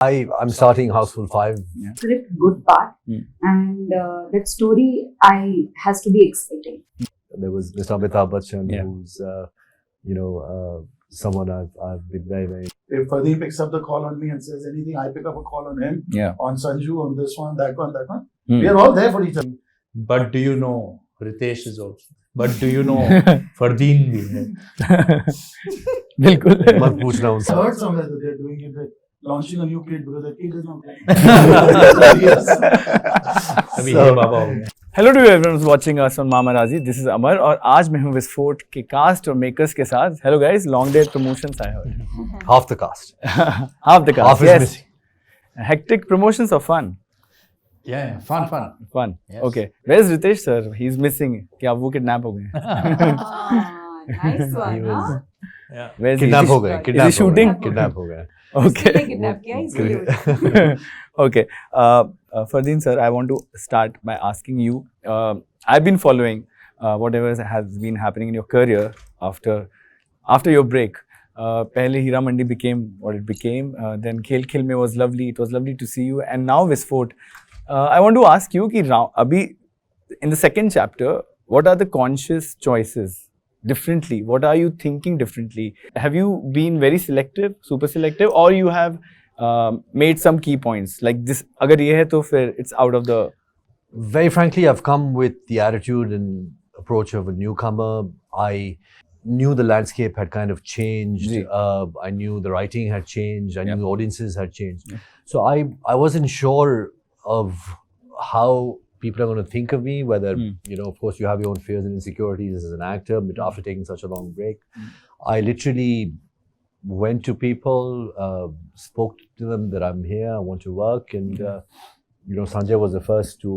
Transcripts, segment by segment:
I'm starting Houseful 5. Correct, good part. And that story has to be exciting. There was Mr. Amitabh Bachchan, Yeah. who's someone I've been very. If Fardeen picks up the call on me and says anything, I pick up a call on him, Yeah. on Sanju, on this one, that one. We are all there for each other. But do you know Ritesh is also? But do you know Fardeen bhi hai? बिल्कुल मत पूछना I उनसे. heard somewhere that they're doing it, they're launching a new kid because the kid is not playing. Yes. अभी हे बाबा हो गया. Hello to everyone who's watching us on Mama Raji. This is अमर और आज मैं हूँ विस्फोट के कास्ट और मेकर्स के साथ. Hello guys, long day promotions आए हुए. Half the cast. Half the cast. Half is Yes. missing. Hectic promotions or fun? Yeah, fun. Fun. Yes. Okay. Where is Ritesh sir? He's missing. क्या वो kidnap हो गए? Nice one, He was Yeah. Where is he? kidnap Is हो he- गए. Is he Kidnap हो shooting? गए. Kidnap हो गए. Okay. kidnap किया इसलिए. Okay. Fardeen sir, I want to start by asking you. I've been following whatever has been happening in your career after your break. पहले Heera Mandi became what it became. Then Khel Khel में was lovely. It was lovely to see you. And now Visfort. I want to ask you कि अभी in the second chapter, what are the conscious choices differently? What are you thinking differently? Have you been very selective, super selective, or you have made some key points like this? अगर ये है तो फिर it's out of the. Very frankly, I've come with the attitude and approach of a newcomer. I knew the landscape had kind of changed. Ji. I knew the writing had changed. I Yep. knew audiences had changed. Yep. So I wasn't sure of how people are going to think of me, whether, of course, you have your own fears and insecurities as an actor, but after taking such a long break, I literally went to people, spoke to them that I'm here, I want to work, and Sanjay was the first to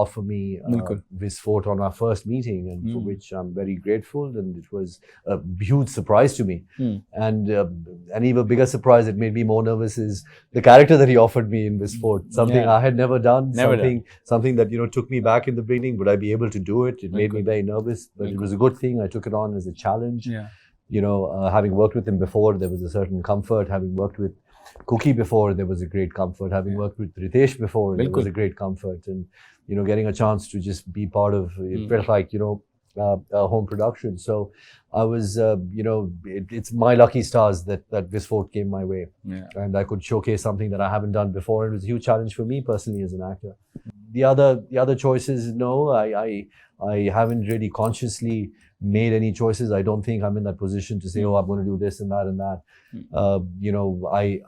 offer me Bilkul. Visfort on our first meeting, and for which I'm very grateful, and it was a huge surprise to me. And an even bigger surprise that made me more nervous is the character that he offered me in Visfort, something Yeah. I had never done, Never something that took me back in the beginning. Would I be able to do it? It made me very nervous, but it was a good thing. I took it on as a challenge. Yeah. Having worked with him before, there was a certain comfort. Having worked with Cookie before, there was a great comfort. Having worked with Ritesh before, there was a great comfort. And getting a chance to just be part of it felt like a home production. So I was it's my lucky stars that Visfort came my way, and I could showcase something that I haven't done before. It was a huge challenge for me personally as an actor. The other choices, no, I haven't really consciously made any choices. I don't think I'm in that position to say, oh, I'm going to do this and that and that.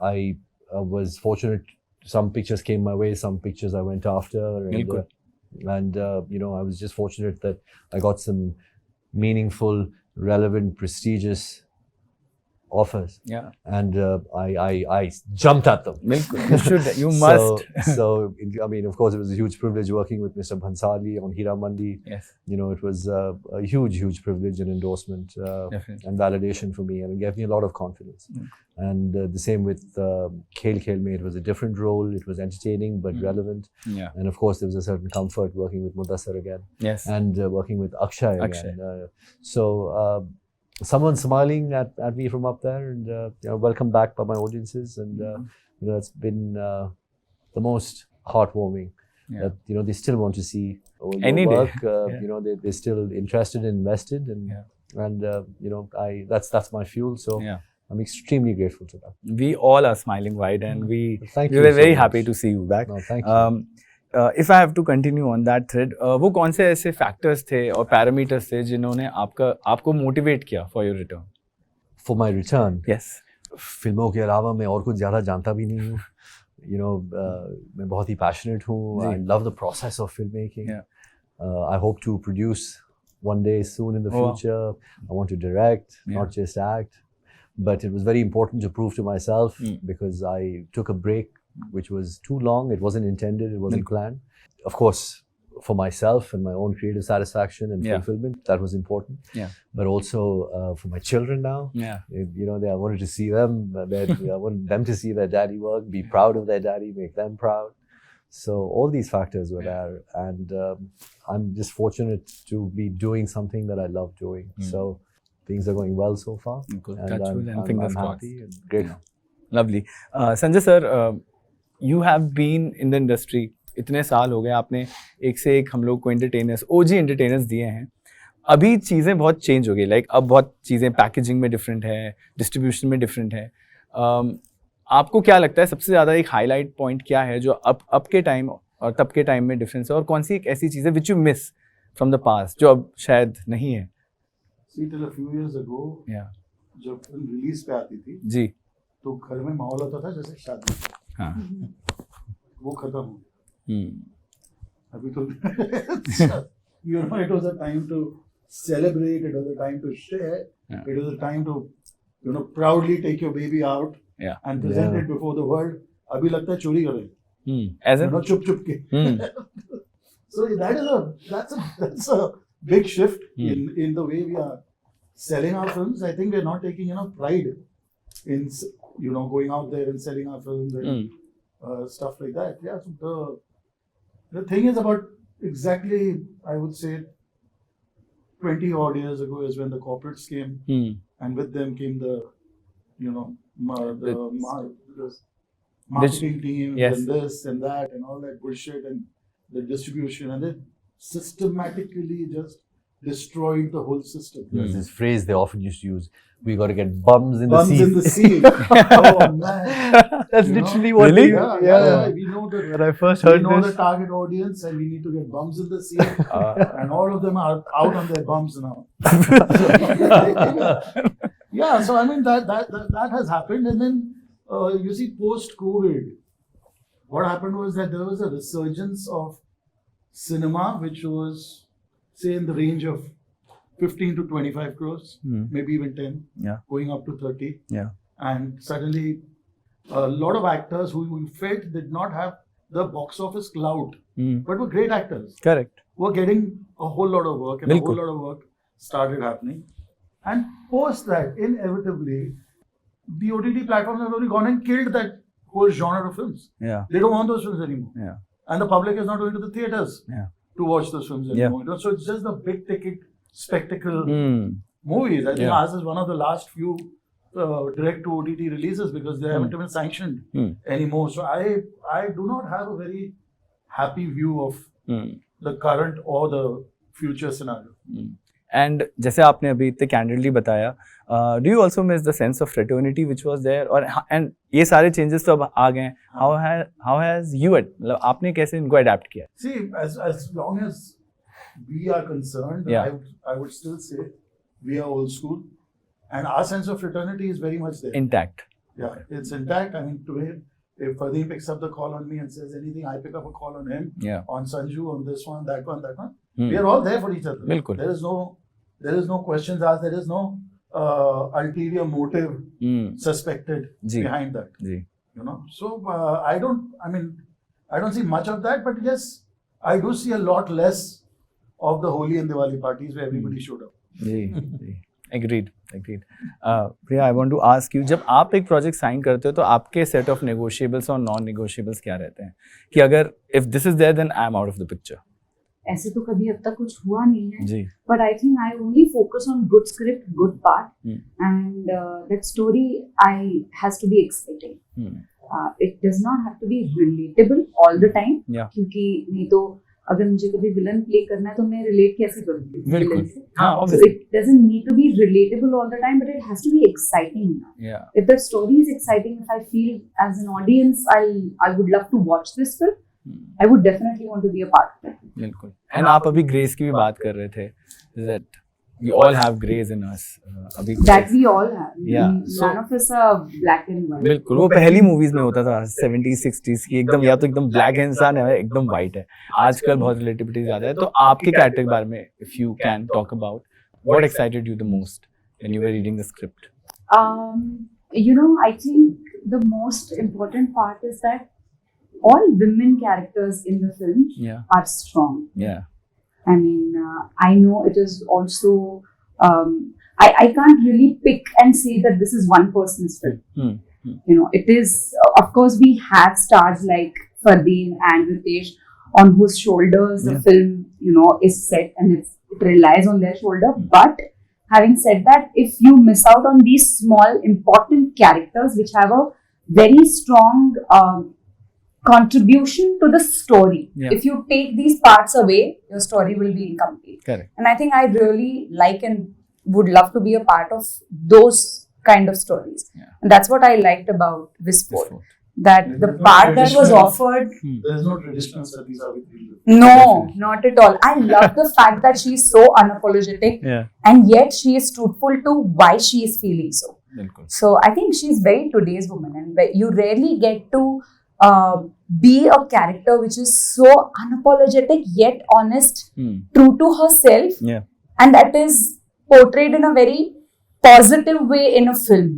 I was fortunate. Some pictures came my way, some pictures I went after, and I was just fortunate that I got some meaningful, relevant, prestigious offers. Yeah. And I jumped at them. बिल्कुल. You should. You must. So, I mean, of course, it was a huge privilege working with Mr. Bhansali on Hira Mandi. Yes. It was a huge privilege and endorsement and validation for me, and it gave me a lot of confidence. And the same with Khel Khel Mein. It was a different role. It was entertaining but relevant. Yeah. And of course, there was a certain comfort working with Mudassar again. Yes. And working with Akshay again. So someone smiling at me from up there, and welcome back by my audiences, and it's been the most heartwarming that they still want to see Any your day. work. They're still interested and invested, and that's my fuel. So I'm extremely grateful to them. We all are smiling wide, and we Thank we you were so very much. happy to see you back. No, thank you. If I have to continue on that thread, वो कौन से ऐसे factors थे और parameters थे जिन्होंने आपको motivate किया for your return? For my return, Yes. फिल्मों के अलावा मैं और कुछ ज़्यादा जानता भी नहीं हूँ. मैं बहुत ही passionate हूँ. I love the process of filmmaking. I hope to produce one day soon in the future. I want to direct, not just act. But it was very important to prove to myself because I took a break which was too long. It wasn't intended. It wasn't planned. Of course, for myself and my own creative satisfaction and fulfillment, that was important. Yeah. But also for my children now. Yeah. I wanted to see them. I wanted them to see their daddy work, be proud of their daddy, make them proud. So all these factors were there, and I'm just fortunate to be doing something that I love doing. So things are going well so far, Good. and Touch wood and I'm fingers crossed. happy and grateful. lovely. Sanjay sir, you have been in the industry. इतने साल हो गए, आपने एक से एक हम लोग को एंटरटेनर्स, ओजी एंटरटेनर्स दिए हैं. अभी चीज़ें बहुत चेंज हो गई, लाइक अब बहुत चीज़ें पैकेजिंग में डिफरेंट है, डिस्ट्रीब्यूशन में डिफरेंट है. आपको क्या लगता है सबसे ज़्यादा एक हाईलाइट पॉइंट क्या है जो अब के टाइम और तब के टाइम में डिफरेंस है, और कौन सी एक ऐसी चीज़ है which you miss from the past जो अब शायद नहीं है? See, till a few years ago, या जब फिल्म रिलीज पे आती थी जी. तो घर में माहौल होता था जैसे शादी. हाँ. वो खत्म हो हम्म. गया. अभी तो you know, it was a time to celebrate, it was a time to share, Yeah. it was a time to, you know, proudly take your baby out Yeah. and present Yeah. it before the world. अभी लगता है चोरी करें, As you in? know, चुप चुप के. So that's a big shift in the way we are selling our films. I think we're not taking enough pride in, you know, going out there and selling our films and stuff like that. Yeah. So the thing is about exactly, I would say, 20 odd years ago is when the corporates came, and with them came the, you know, the marketing teams Yes. and this and that and all that bullshit and the distribution, and they systematically just destroyed the whole system. There's this phrase they often used to use: "We got to get bums in Bums the in the seat." sea. Oh man. That's You know? literally what Really? they- Yeah. We know the When I first we heard know the this, target audience, and we need to get bums in the sea, and all of them are out on their bums now. Yeah, so I mean that has happened, and then you see post-COVID, what happened was that there was a resurgence of cinema, which was, say, in the range of 15 to 25 crores, maybe even 10, Yeah. going up to 30. Yeah. And suddenly, a lot of actors who we felt did not have the box office clout, but were great actors, Correct. were getting a whole lot of work, and Bilkul. a whole lot of work started happening. And post that, inevitably, the OTT platforms have already gone and killed that whole genre of films. Yeah. They don't want those films anymore. Yeah. And the public is not going to the theaters Yeah. to watch those films Yeah. anymore. You know, so it's just the big ticket spectacle movies. I think Yeah. ours is one of the last few direct to OTT releases because they haven't even sanctioned anymore. So I do not have a very happy view of the current or the future scenario. And जैसे आपने अभी इतने candidly बताया, do you also miss the sense of fraternity which was there, और and ये सारे changes तो अब आ गए हैं. हाउ हैज यू मतलब आपने कैसे इनको अडेप्ट किया? See, as long as we are concerned, Yeah. I would still say we are old school, and our sense of fraternity is very much there. Intact. Yeah, it's intact. I mean, today, if Fardeen picks up the call on me and says anything, I pick up a call on him, Yeah. on Sanju, on this one, that one, that one. We are all there for each other. Bilkul. There is no questions asked. There is no ulterior motive suspected जी. behind that. जी. You know, so I don't see much of that. But yes, I do see a lot less of the Holi and Diwali parties where everybody showed up. जी. जी. Agreed. Priya, I want to ask you, जब आप एक project sign करते हो तो आपके set of negotiables और नॉन नेगोशिएबल्स क्या रहते हैं कि अगर if this is there then I am out of the picture? ऐसे तो कभी अब तक कुछ हुआ नहीं है, जी. but I think I only focus on good script, good part, and that story has to be exciting. It does not have to be relatable all the time. Yeah. क्योंकि नहीं तो अगर मुझे कभी विलन प्ले करना है तो मैं रिलेट कैसे करूँगी बिल्कुल. विलन से? हाँ, So obviously. it doesn't need to be relatable all the time, but it has to be exciting. Yeah. If the story is exciting, if I feel as an audience, I would love to watch this film. I would definitely want to be a part of it. बिल्कुल. And आप अभी grace की भी बात कर रहे थे, that we all have grace in us. अभी That we all have. Yeah. None of us are black and white. बिल्कुल, वो पहली मूवीज में होता था 70s 60s की, एकदम या तो एकदम ब्लैक है इंसान है, एकदम वाइट है. आजकल बहुत रिलेटिविटी ज्यादा है. तो आपके कैरेक्टर के बारे में if you can talk about what excited you the most when you were reading the script? You know, I think the most important part is that all women characters in the film Yeah. are strong. Yeah. I mean, I know it is also, I can't really pick and say that this is one person's film. You know, it is, of course, we have stars like Fardeen and Ritesh on whose shoulders the film, you know, is set, and it relies on their shoulder. But having said that, if you miss out on these small, important characters which have a very strong contribution to the story. Yeah. If you take these parts away, your story will be incomplete. Correct. And I think I really like and would love to be a part of those kind of stories. Yeah. And that's what I liked about Visfort. Visfort. That Yeah, the there's no part that was traditional- offered, There's no traditional Sati Savitri. no, Definitely. not at all. I love the fact that she is so unapologetic Yeah. and yet she is truthful to why she is feeling so. बिल्कुल. So I think she's very today's woman, and you rarely get to be a character which is so unapologetic yet honest, true to herself, Yeah. and that is portrayed in a very positive way in a film.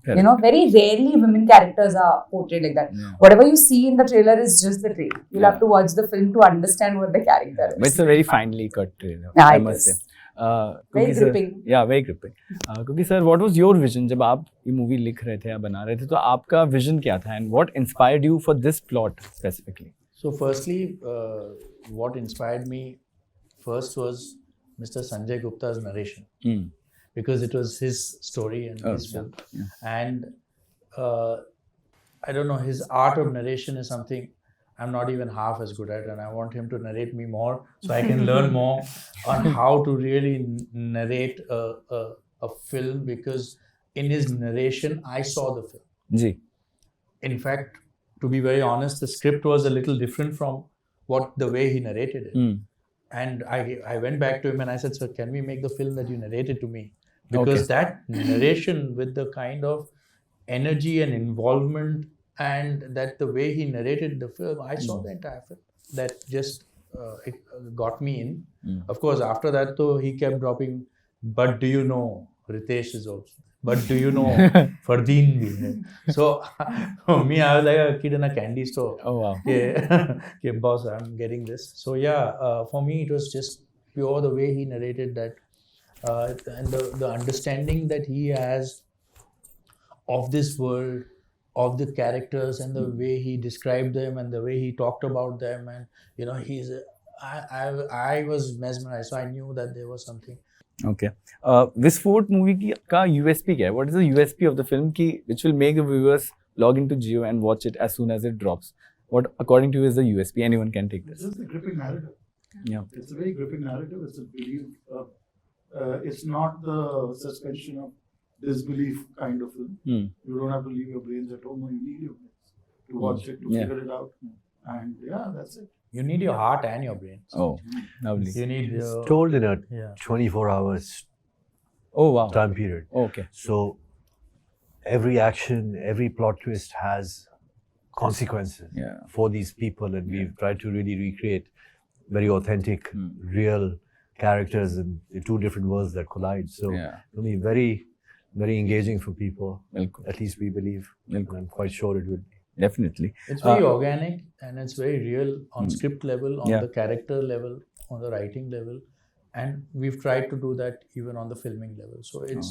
Correct. You know, very rarely women characters are portrayed like that. Yeah. Whatever you see in the trailer is just the trailer. You'll Yeah. have to watch the film to understand what the character is. But it's a very finely cut trailer, Yeah, I it must is. say. Very क्योंकि sir- gripping. Yeah, very gripping. क्योंकि sir, what was your vision जब आप ये movie लिख रहे थे या बना रहे थे, तो आपका विजन क्या था and what inspired you for this plot specifically? So, firstly, what inspired me first was Mr. Sanjay Gupta's narration, because it was his story and Oh, his film. yeah. And I don't know, his art of narration is something I'm not even half as good at, and I want him to narrate me more so I can learn more on how to really narrate a film, because in his narration I saw the film. Ji. In fact, to be very honest, the script was a little different from the way he narrated it. And I went back to him and I said, sir, can we make the film that you narrated to me? Because that narration with the kind of energy and involvement and that the way he narrated the film, I saw the entire film. That just it got me in. Of course, after that, though, he kept dropping, but do you know Ritesh is also, but do you know Fardeen bhi hai? So me, I was like a kid in a candy store. Oh wow. Okay, boss, I'm getting this. So yeah, for me it was just pure the way he narrated that, and the understanding that he has of this world, of the characters, and the way he described them and the way he talked about them, and you know, I was mesmerized. So I knew that there was something. Okay. Visfort movie का USP क्या है? What is the USP of the film which will make the viewers log into Jio and watch it as soon as it drops? What, according to you, is the USP? Anyone can take This this. is the gripping narrative. Yeah. It's a very gripping narrative. It's a belief. It's not the suspension of disbelief kind of film. You don't have to leave your brains at home. You need your brains to watch it, to Yeah. figure it out. And yeah, that's it. You need your heart and your brain. Oh, lovely. You need It's your, told in a yeah. 24 hours Oh wow. time period. Okay. So every action, every plot twist has consequences Yeah. for these people, and we've tried to really recreate very authentic, real characters in two different worlds that collide. So Yeah. it'll be very, very engaging for people. बिल्कुल. At least we believe. And I'm quite sure it would be. Definitely. It's very organic and it's very real on script level, on Yeah. the character level, on the writing level, and we've tried to do that even on the filming level. So it's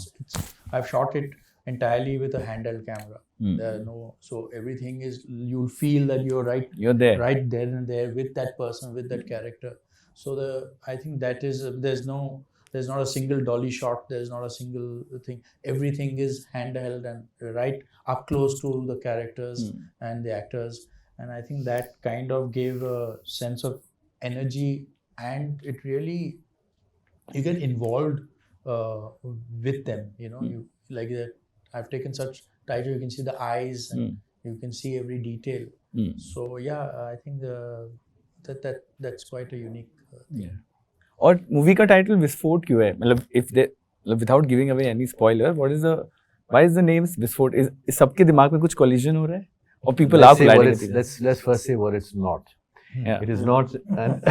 I've shot it entirely with a handheld camera. There are no, so everything is, you'll feel that you're You're there. right there and there with that person, with that character. So I think that is, there's not a single dolly shot, there's not a single thing. Everything is handheld and right up close to the characters and the actors. And I think that kind of gave a sense of energy, and it really, you get involved with them, you know, you like that. I've taken such title, you can see the eyes and you can see every detail. So yeah, I think that's quite a unique thing. और movie का title विस्फोट क्यों है? मतलब without giving away any spoiler, why is the name Visfort? इस सबके दिमाग में कुछ collision हो रहा है? Or people are colliding? Let's first say what it's not. Yeah. It is not an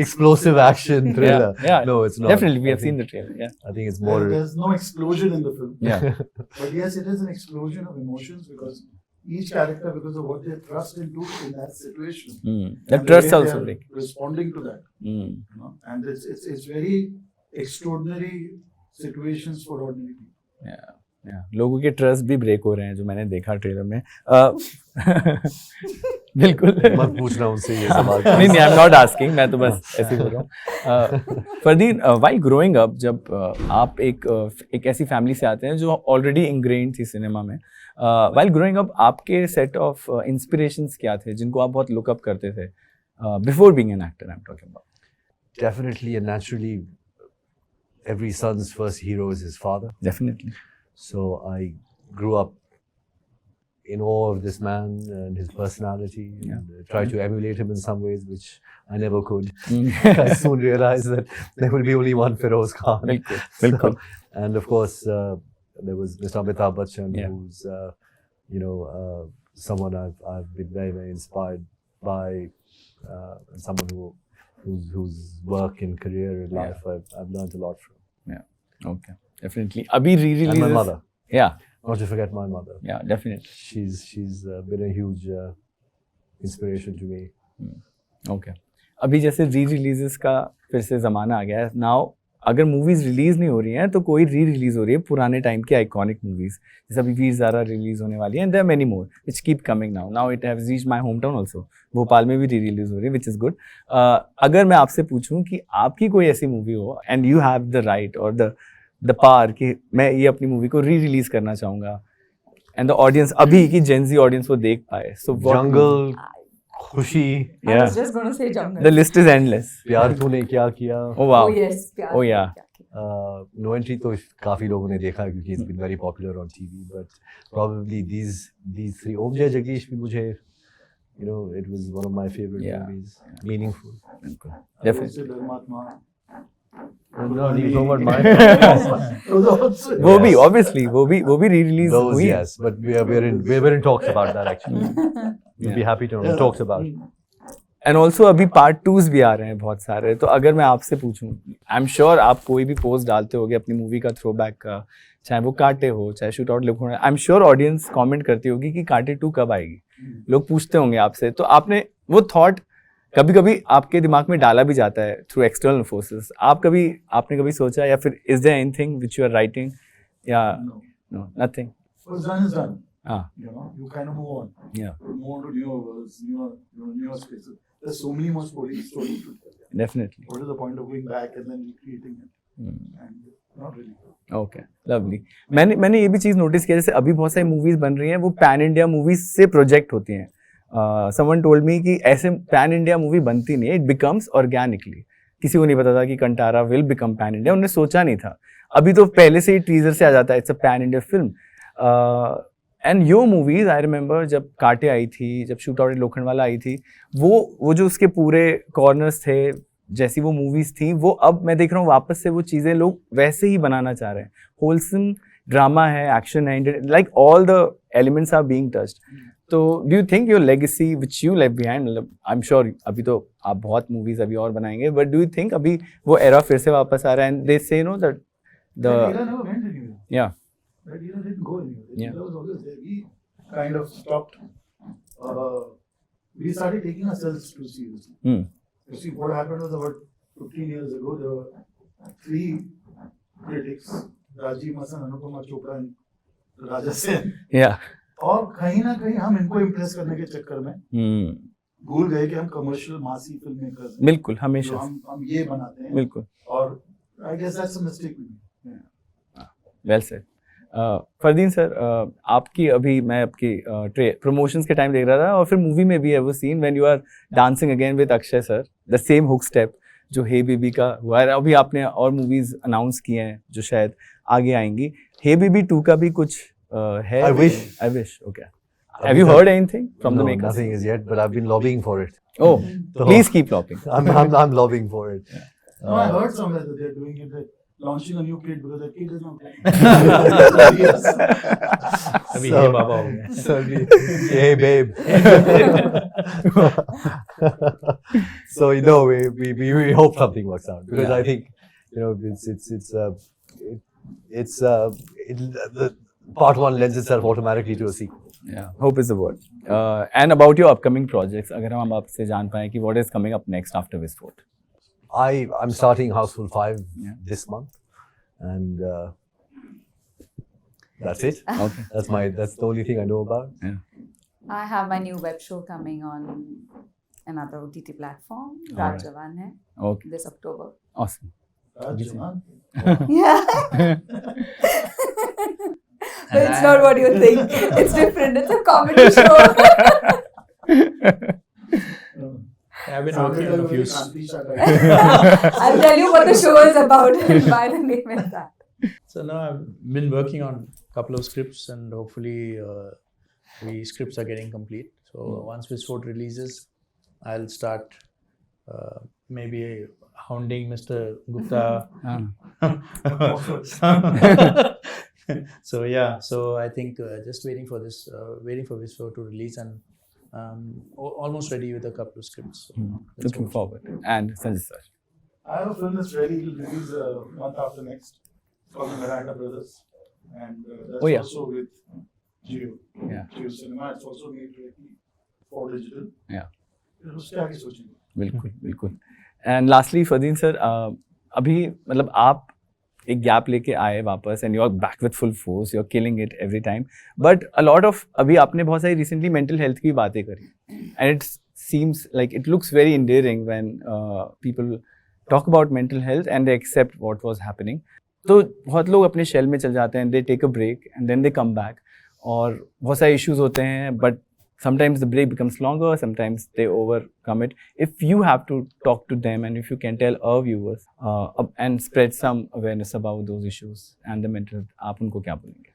explosive action thriller. Yeah. No, it's not. Definitely, we I have seen think- the trailer. Yeah. I think it's more. There's no explosion in the film. Yeah. But yes, it is an explosion of emotions, because each character, because of what they thrust into in that situation. That and trust the way they also are break. responding to that. You know? And it's very extraordinary situations for ordinary people. Yeah. लोगों के trust भी break हो रहे हैं जो मैंने देखा trailer में. बिल्कुल. मत पूछना उनसे ये सवाल. नहीं, आई एम नॉट आस्किंग, मैं तो बस ऐसे ही बोल रहा हूँ. फरदीन, व्हाइल ग्रोइंग अप, जब आप एक ऐसी फैमिली से आते हैं जो ऑलरेडी इंग्रेन्ड थी सिनेमा में, while growing up आपके set of inspirations क्या थे जिनको आप बहुत look up करते थे before being an actor I'm talking about. Definitely and naturally, every son's first hero is his father. Definitely. So I grew up in awe of this man and his personality, and tried to emulate him in some ways, which I never could. I soon realized that there will be only one Feroz Khan. बिल्कुल बिल्कुल. And of course, there was Mr. Amitabh Bachchan, Yeah. who's someone I've been very, very inspired by, and someone whose work and career in life I've learned a lot from. Okay, definitely. अभी re-releases. And my mother. Yeah, Not to forget my mother. yeah, definitely. She's been a huge inspiration to me. Okay. अभी जैसे री-रिलीजेस का फिर से ज़माना आ गया है. Now अगर मूवीज़ रिलीज़ नहीं हो रही हैं तो कोई री-रिलीज़ हो रही है पुराने टाइम की आइकॉनिक मूवीज़. जैसे अभी वीर ज़ारा रिलीज़ होने वाली है and there are many more which keep coming now. Now it has reached my home town also. Bhopal में भी री-रिलीज़ हो रही है व्हिच इज़ गुड. अगर मैं आपसे पूछूं कि आपकी कोई ऐसी मूवी हो and you have the right और द पावर कि मैं ये अपनी मूवी को री-रिलीज़ करना चाहूँगा एंड द ऑडियंस अभी की जेन ज़ी ऑडियंस वो देख पाए. सो Jungle, खुशी, I Yeah. was just going to say Jungle. The list is endless. प्यार तूने क्या किया. Oh wow. Oh yes, प्यार Oh, से yeah. क्या किया। No Entry तो काफी लोगों ने देखा क्योंकि it's been very popular on TV, but probably these three. Om Jai Jagdish भी मुझे, it was one of my favorite Yeah. movies. Meaningful. Definitely. Dharmatma. No, you know what my Those are also- वो भी Yes. obviously वो भी re-release those, हुई है. yes, but we're in talks about that actually. We'll be happy to know. Talks about. And also अभी part 2s भी आ रहे हैं बहुत सारे. तो अगर मैं आपसे पूछूं, आई एम श्योर आप कोई भी पोस्ट डालते होगे अपनी मूवी का थ्रो बैक का, चाहे वो कांटे हो चाहे शूट आउट लिखो, I am sure audience comment करती होगी कि कांटे 2 कब आएगी. लोग पूछते होंगे आपसे. तो आपने वो थॉट कभी कभी आपके दिमाग में डाला भी जाता है थ्रू एक्सटर्नल फोर्सेस. आपने कभी सोचा या फिर is there anything which you are writing या No. No nothing? What's done is done. हाँ. You kind of move on. Yeah. Move on to newer worlds, newer spaces. There's so many more stories to tell. Definitely. What is the point of going back and then recreating it? And not really. Okay, lovely. मैंने ये भी चीज़ notice किया, जैसे अभी बहुत सारी movies बन रही हैं वो पैन इंडिया मूवीज से प्रोजेक्ट होती हैं. समवन टोल्ड मी कि ऐसे पैन इंडिया मूवी बनती नहीं है, इट बिकम्स ऑर्गेनिकली. किसी को नहीं पता था कि Kantara will become pan India, उन्होंने सोचा नहीं था. अभी तो पहले से ही टीजर से आ जाता है it's a pan India film. And your movies I remember जब कांटे आई थी, जब शूट आउट लोखंडवाला आई थी, वो जो उसके पूरे कॉर्नर्स थे, जैसी वो मूवीज थी, वो अब मैं देख रहा हूँ वापस से वो चीज़ें लोग वैसे ही बनाना चाह रहे हैं. होलसम ड्रामा है, एक्शन है, like all the elements are being touched. तो do you think your legacy which you leave behind, मतलब आई एम श्योर अभी तो आप बहुत मूवीज अभी और बनाएंगे, बट डू यू थिंक अभी वो एरा फिर से वापस आ रहा है एंड दे से know that That era never went anywhere. Yeah. That era didn't go anywhere. That Yeah. era was always there. We kind of stopped. We started taking ourselves too seriously. You see, what happened was about 15 years ago, there were 3 critics, Rajiv Masan, Anupama Chopra and Raja Sen. Yeah. और कहीं ना कहीं हम इनको impress करने के चक्कर में भूल गए कि हम कमर्शियल मासी फिल्म मेकर्स हैं. बिल्कुल, जो हमेशा. हम ये बनाते हैं. बिल्कुल. और I guess that's a mistake we made. Well said. Fardeen sir, आपकी अभी मैं आपकी प्रमोशंस के टाइम देख रहा था और फिर मूवी में भी है वो scene when you are dancing again with Akshay sir, the same hook step जो हे बेबी का हुआ है. अभी आपने और मूवीज अनाउंस किए हैं जो शायद आगे आएंगी. हे बेबी 2 का भी कुछ है? I wish. Okay. Have you heard anything from the No, makers? nothing is yet, but I've been lobbying for it. Oh, please keep lobbying. I'm lobbying for it. No, I heard somewhere that they're doing it, they're launching a new kid because the kid is not playing. Yes. अभी हे बाबा हो गया. So it'll be, hey babe. So we hope something works out because I think the part 1 lends itself automatically to a sequel. Yeah, hope is the word. And about your upcoming projects, अगर हम आपसे जान पाएं कि what is coming up next after Visfort? I'm starting Houseful 5 Yeah. this month, and that's it. Okay. That's the only thing I know about. I have my new web show coming on another OTT platform, Alright. Raj Jawan hai, Okay. this October. Awesome. Raj Jawan. Yeah. But it's not what you think. It's different. It's a comedy show. I've been working on a few. I'll tell you what the show is about and why the name is that. So now I've been working on a couple of scripts, and hopefully the scripts are getting complete. So once Visfort releases, I'll start maybe hounding Mr. Gupta. So yeah, so I think just waiting for Visfort to release, and almost ready with a couple of scripts. So that's Looking what- forward. And Sanjay sir. I have a film that's ready. It'll release month after next. It's called The Miranda Brothers. And that's Oh, yeah. also with Jio. Yeah. Jio Cinema. It's also made directly for digital. Yeah. उसके आगे सोचेंगे. बिल्कुल बिल्कुल. And lastly Fardeen sir, अभी मतलब आप एक gap लेके आए वापस and you are back with full force, you are killing it every time, but a lot of अभी आपने बहुत सारी रिसेंटली मेंटल हेल्थ की बातें करी and it seems like it looks very endearing when people talk about mental health and they accept what was happening. तो बहुत लोग अपने शेल में चल जाते हैं, they take a break and then they come back, और बहुत सारे इश्यूज होते हैं, but sometimes the break becomes longer, sometimes they overcome it. If you have to talk to them and if you can tell our viewers and spread some awareness about those issues and the mental health, आप उनको क्या बोलेंगे?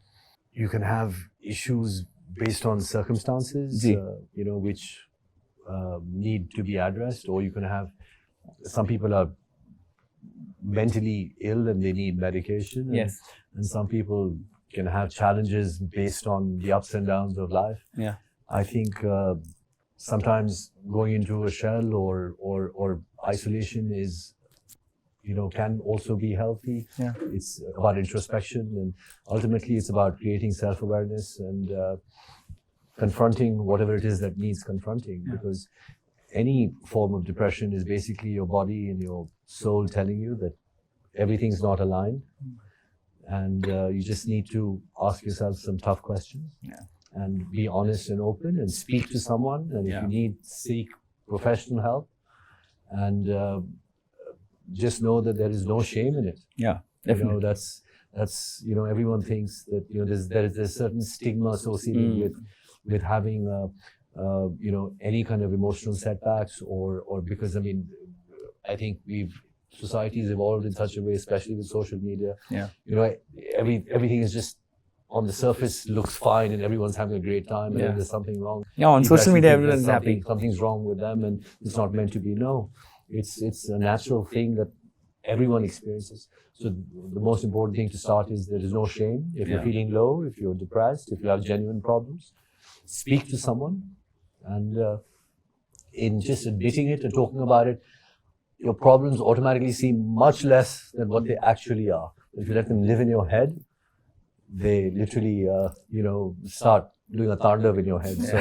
You can have issues based on circumstances, ji. which need to be addressed, or you can have some people are mentally ill and they need medication. Yes. And some people can have challenges based on the ups and downs of life. Yeah. I think sometimes going into a shell or isolation is, can also be healthy. Yeah. It's about introspection, and ultimately it's about creating self-awareness and confronting whatever it is that needs confronting. Yeah. Because any form of depression is basically your body and your soul telling you that everything's not aligned, and you just need to ask yourself some tough questions. Yeah. And be honest and open and speak to someone, and if Yeah. you need, seek professional help, and just know that there is no shame in it. Yeah, definitely. That's everyone thinks that there's a certain stigma associated with having any kind of emotional setbacks, or because I think society's evolved in such a way, especially with social media. Yeah. Everything is just on the surface looks fine and everyone's having a great time, and Yeah. then there's something wrong. Yeah, on People social actually media think everyone's there's happy. something's wrong with them, and it's not meant to be. No, it's a natural thing that everyone experiences. So the most important thing to start is there is no shame. If you're Yeah. feeling low, if you're depressed, if you have genuine problems, speak to someone, and in just admitting it and talking about it, your problems automatically seem much less than what they actually are. If you let them live in your head, they literally, start doing a taandav in your head. So,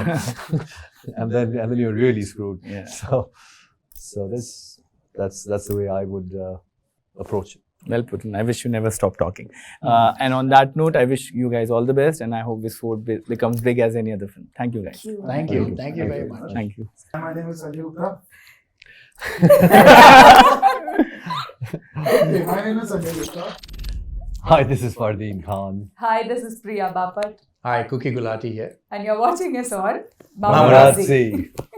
and then you're really screwed. Yeah. So that's the way I would approach it. Well put. I wish you never stop talking. And on that note, I wish you guys all the best, and I hope Visfort becomes big as any other film. Thank you, guys. Thank you very much. Thank you. My name is Sanjay Gupta. My name is Sanjay Gupta. Hi, this is Fardeen Khan. Hi, this is Priya Bapat, Hi, Cookie Gulati here. and you're watching us on Mamarazzi. Mamarazzi.